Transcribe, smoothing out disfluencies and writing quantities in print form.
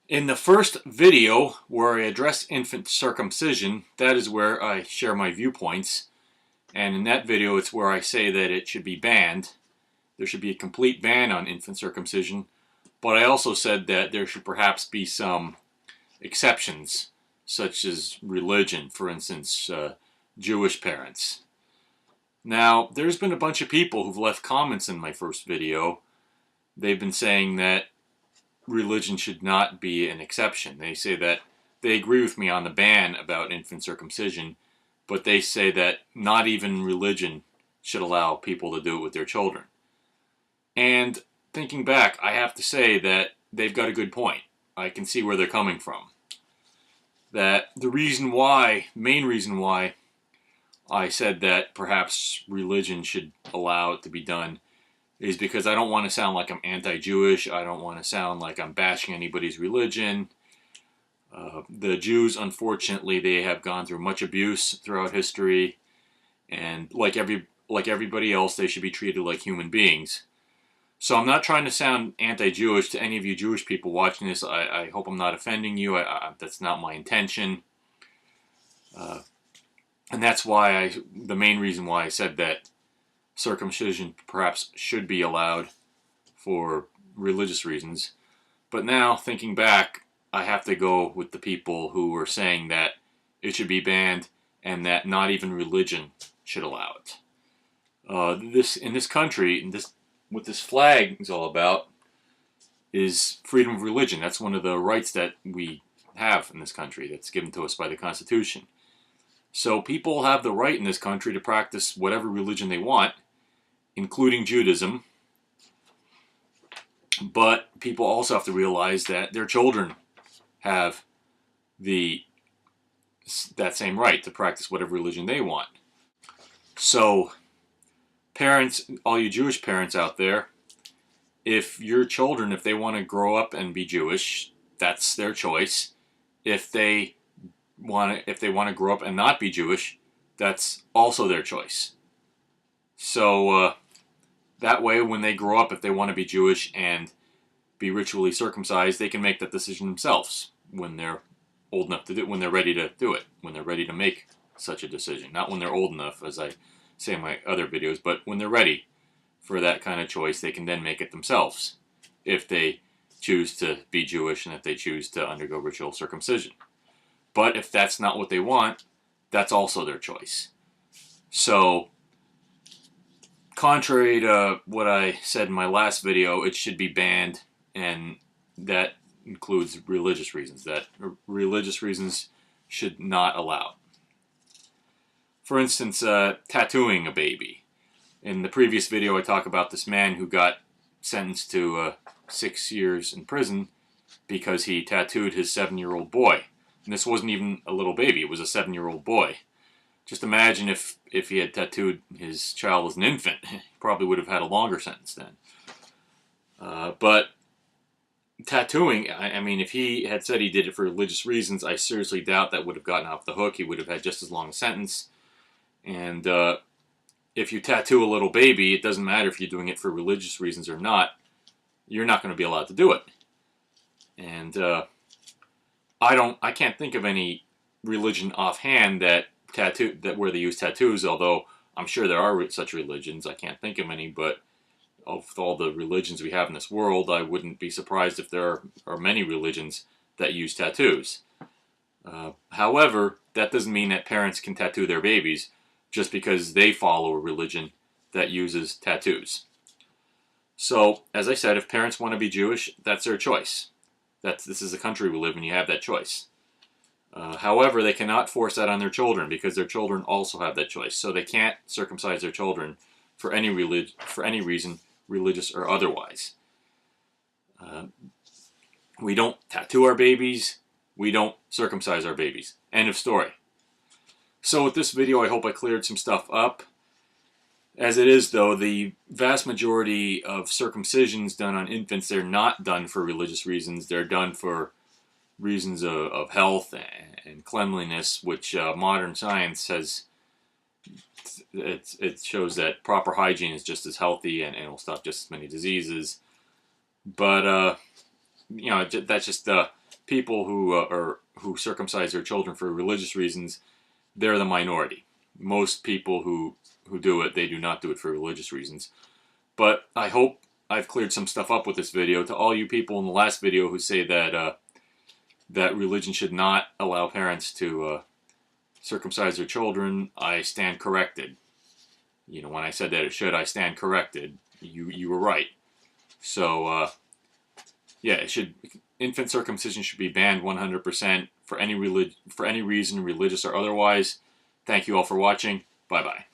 In the first video where I address infant circumcision, that is where I share my viewpoints. And in that video, it's where I say that it should be banned. There should be a complete ban on infant circumcision. But I also said that there should perhaps be some exceptions, such as religion, for instance, Jewish parents. Now, there's been a bunch of people who've left comments in my first video. They've been saying that religion should not be an exception. They say that they agree with me on the ban about infant circumcision, but they say that not even religion should allow people to do it with their children. And thinking back, I have to say that they've got a good point. I can see where they're coming from. That the main reason why I said that perhaps religion should allow it to be done is because I don't want to sound like I'm anti-Jewish. I don't want to sound like I'm bashing anybody's religion. The Jews, unfortunately, they have gone through much abuse throughout history, and like everybody else, they should be treated like human beings. So I'm not trying to sound anti-Jewish to any of you Jewish people watching this. I hope I'm not offending you. That's not my intention. And that's why the main reason why I said that circumcision perhaps should be allowed for religious reasons. But now, thinking back, I have to go with the people who were saying that it should be banned and that not even religion should allow it. In this country, what this flag is all about is freedom of religion. That's one of the rights that we have in this country that's given to us by the Constitution. So people have the right in this country to practice whatever religion they want, including Judaism. But people also have to realize that their children have that same right to practice whatever religion they want. So, parents, all you Jewish parents out there, if your children, if they want to grow up and be Jewish, that's their choice. If they want to grow up and not be Jewish, that's also their choice. So that way, when they grow up, if they want to be Jewish and be ritually circumcised, they can make that decision themselves when they're old enough to do it, when they're ready to do it, when they're ready to make such a decision. Not when they're old enough, as I say in my other videos, but when they're ready for that kind of choice, they can then make it themselves if they choose to be Jewish and if they choose to undergo ritual circumcision. But if that's not what they want, that's also their choice. So, contrary to what I said in my last video, it should be banned, and that includes religious reasons. That religious reasons should not allow it. For instance, tattooing a baby. In the previous video, I talk about this man who got sentenced to 6 years in prison because he tattooed his 7-year-old boy. And this wasn't even a little baby, it was a 7-year-old boy. Just imagine if he had tattooed his child as an infant. He probably would have had a longer sentence then. But tattooing, I mean, if he had said he did it for religious reasons, I seriously doubt that would have gotten off the hook. He would have had just as long a sentence. And if you tattoo a little baby, it doesn't matter if you're doing it for religious reasons or not. You're not going to be allowed to do it. And I can't think of any religion offhand where they use tattoos, although I'm sure there are such religions. I can't think of any, but of all the religions we have in this world, I wouldn't be surprised if there are many religions that use tattoos. However, that doesn't mean that parents can tattoo their babies just because they follow a religion that uses tattoos. So, as I said, if parents want to be Jewish, that's their choice. This is the country we live in, you have that choice. However, they cannot force that on their children because their children also have that choice. So they can't circumcise their children for any reason, religious or otherwise. We don't tattoo our babies. We don't circumcise our babies. End of story. So with this video, I hope I cleared some stuff up. As it is, though, the vast majority of circumcisions done on infants, they're not done for religious reasons. They're done for reasons of health and cleanliness, which modern science has. It shows that proper hygiene is just as healthy and will stop just as many diseases. But you know, that's just people who circumcise their children for religious reasons, they're the minority. Most people who do it, they do not do it for religious reasons. But I hope I've cleared some stuff up with this video. To all you people in the last video who say that that religion should not allow parents to circumcise their children, I stand corrected. You know, when I said that it should, I stand corrected. You were right. So yeah, it should. Infant circumcision should be banned 100% for any reason, religious or otherwise. Thank you all for watching. Bye bye.